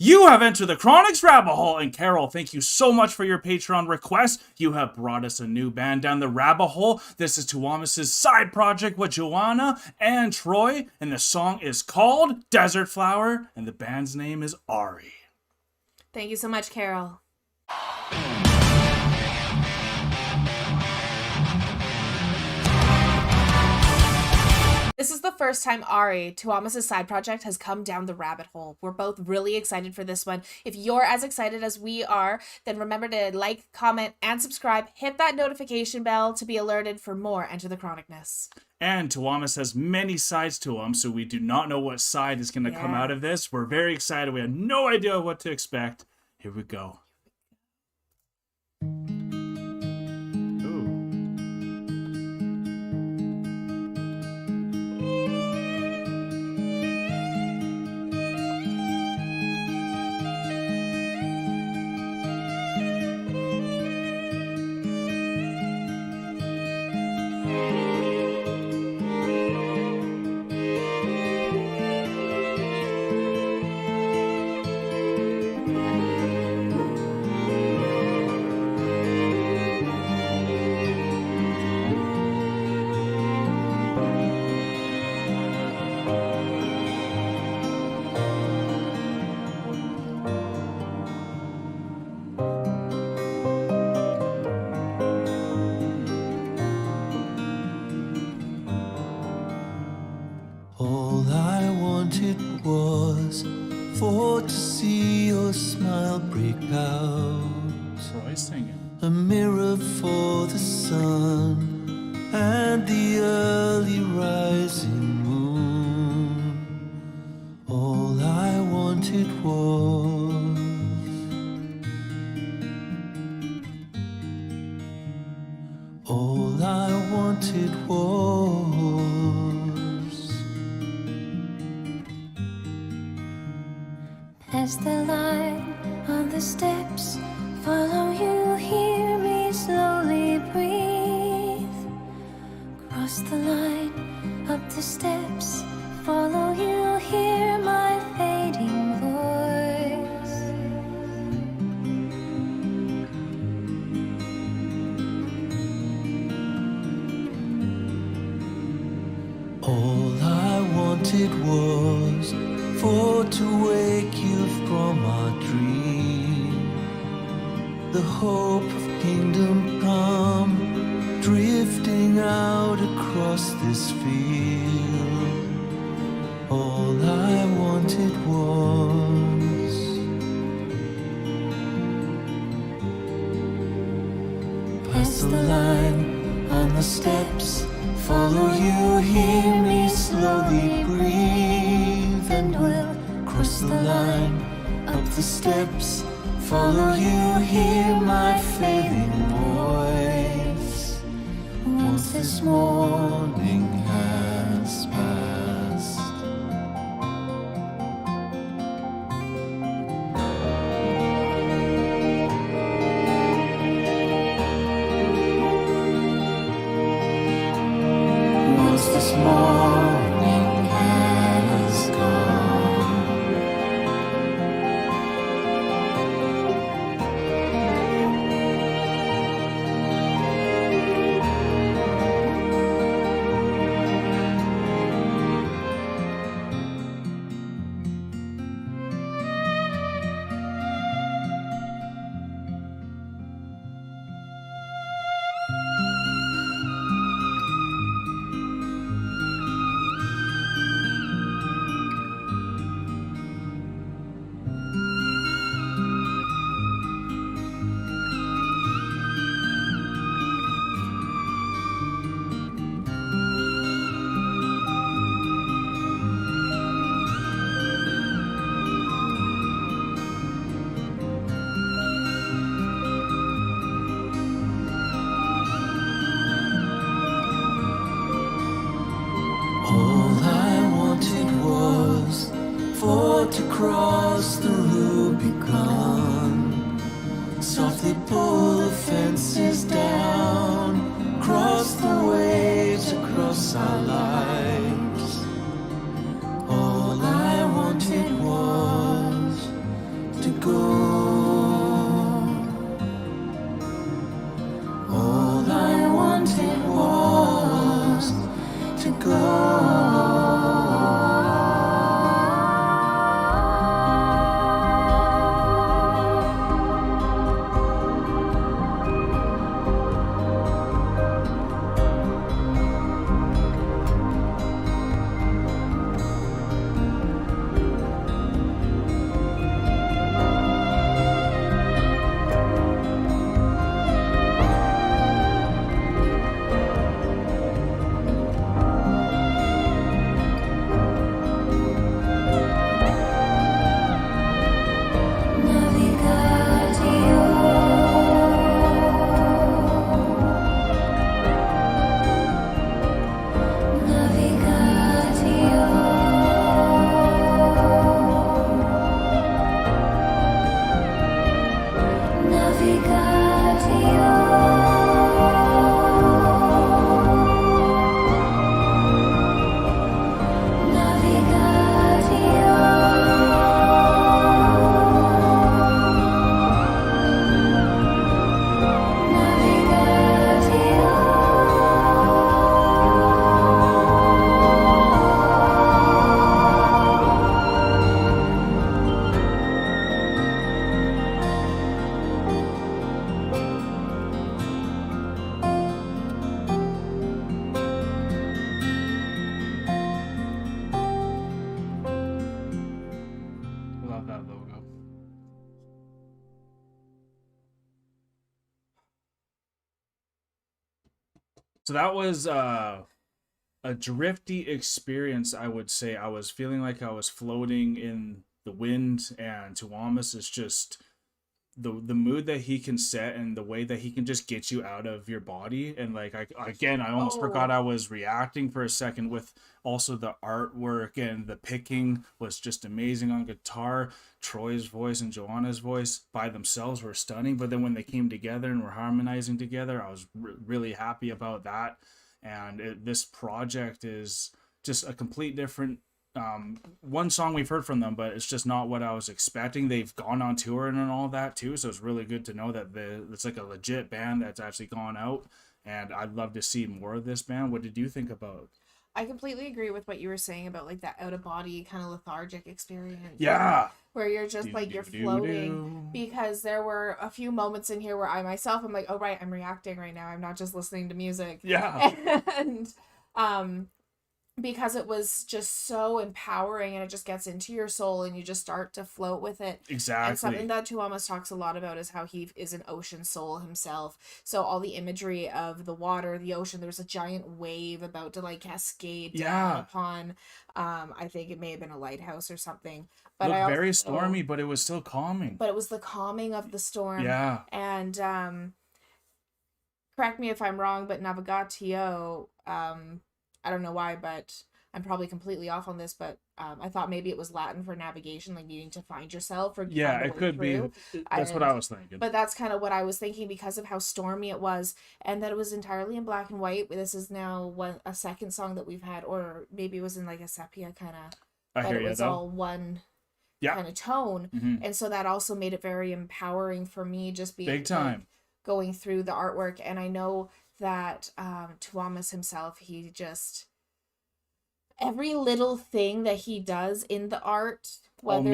You have entered the Chronic's rabbit hole, and Carol, thank you so much for your Patreon request. You have brought us a new band down the rabbit hole. This is Tuomas' side project with Joanna and Troy, and the song is called Desert Flower, and the band's name is AURI. Thank you so much, Carol. This is the first time AURI, Tuomas' side project, has come down the rabbit hole. We're both really excited for this one. If you're as excited as we are, then remember to like, comment, and subscribe. Hit that notification bell to be alerted for more Enter the Chronicness. And Tuomas has many sides to him, so we do not know what side is going to come out of this. We're very excited. We have no idea what to expect. Here we go. All I wanted was for to see your smile break out. Troy singing. A mirror for the sun and the early rising moon. All I wanted was all I wanted was As the line on the steps, follow you, hear me slowly breathe. Cross the line, up the steps, follow you, hear my fading voice. All I wanted was for to wake you from our dream. The hope of kingdom come, drifting out across this field. All I wanted was past the line on the steps, follow you, hear me slowly breathe, and we'll cross the line, up the steps, follow you, hear my fading voice. Once this morning has passed, once this morning has gone, So that was a drifty experience, I would say. I was feeling like I was floating in the wind, and Tuomas is just the mood that he can set and the way that he can just get you out of your body. And like I almost forgot I was reacting for a second with also the artwork, and the picking was just amazing on guitar. Troy's voice and Joanna's voice by themselves were stunning, but then when they came together and were harmonizing together, I was really happy about that. And this project is just a complete different one song we've heard from them, but it's just not what I was expecting. They've gone on tour and all that too, so it's really good to know that it's like a legit band that's actually gone out, and I'd love to see more of this band. What did you think about? I completely agree with what you were saying about like that out of body kind of lethargic experience. Yeah. Where you're just like you're floating, because there were a few moments in here where I myself I'm like, oh right, I'm reacting right now. I'm not just listening to music. Yeah. And because it was just so empowering, and it just gets into your soul and you just start to float with it. Exactly. And something that Tuomas talks a lot about is how he is an ocean soul himself. So all the imagery of the water, the ocean, there was a giant wave about to like cascade down upon, I think it may have been a lighthouse or something. But Looked very stormy, but it was still calming. But it was the calming of the storm. Yeah. And correct me if I'm wrong, but navigatio, I don't know why, but I'm probably completely off on this, but I thought maybe it was Latin for navigation, like needing to find yourself. Or yeah, it could be. That's what I was thinking. But that's kind of what I was thinking because of how stormy it was, and that it was entirely in black and white. This is now a second song that we've had, or maybe it was in like a sepia kind of. But it was all one kind of tone, and so that also made it very empowering for me, just being big time like, going through the artwork. And I know that Tuomas himself, he just, every little thing that he does in the art, whether it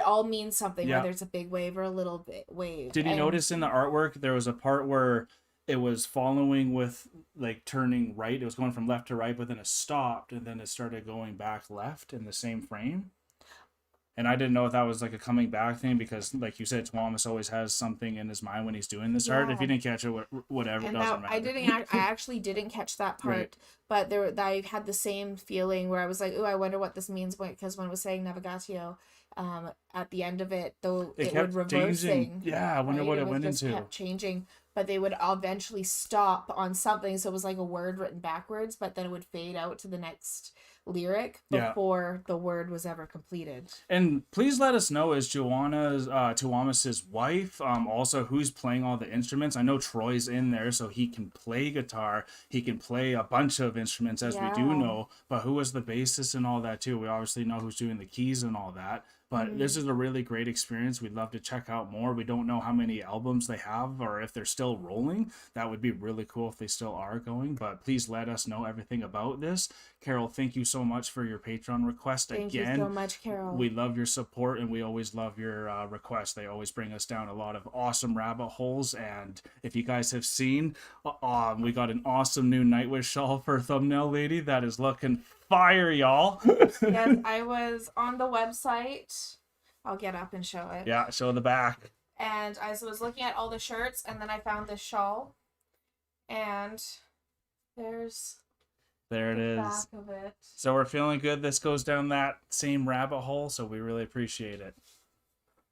all means something, whether it's a big wave or a little bit wave. Did you notice in the artwork there was a part where it was following with like turning right, it was going from left to right, but then it stopped and then it started going back left in the same frame? And I didn't know if that was like a coming back thing, because like you said, Tuomas always has something in his mind when he's doing this art. If you didn't catch it, whatever, and it doesn't matter. I actually didn't catch that part, but I had the same feeling where I was like, oh, I wonder what this means, because when it was saying navigatio, at the end of it, though, it would reversing. Yeah, I wonder what it went into. Kept changing, but they would eventually stop on something, so it was like a word written backwards, but then it would fade out to the next lyric before the word was ever completed. And please let us know, is Joanna's Tuomas's wife also who's playing all the instruments? I know Troy's in there, so he can play guitar, he can play a bunch of instruments, as we do know, but who was the bassist and all that too? We obviously know who's doing the keys and all that. But this is a really great experience. We'd love to check out more. We don't know how many albums they have or if they're still rolling. That would be really cool if they still are going. But please let us know everything about this. Carol, thank you so much for your Patreon request again. Thank you so much, Carol. We love your support, and we always love your requests. They always bring us down a lot of awesome rabbit holes. And if you guys have seen, we got an awesome new Nightwish shawl for Thumbnail Lady that is looking fire, y'all. Yes, I was on the website. I'll get up and show it. Yeah, show the back. And I was looking at all the shirts, and then I found this shawl. And there it is. Back of it. So we're feeling good. This goes down that same rabbit hole, so we really appreciate it.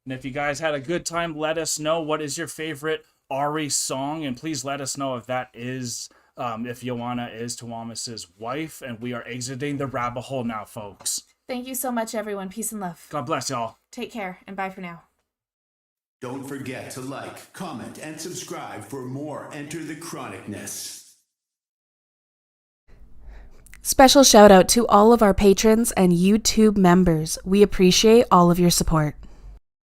And if you guys had a good time, let us know what is your favorite AURI song, and please let us know if that is if Joanna is Tuomas's wife. And we are exiting the rabbit hole now, folks. Thank you so much, everyone. Peace and love. God bless y'all. Take care, and bye for now. Don't forget to like, comment, and subscribe for more Enter the Chronicness. Special shout out to all of our patrons and YouTube members. We appreciate all of your support.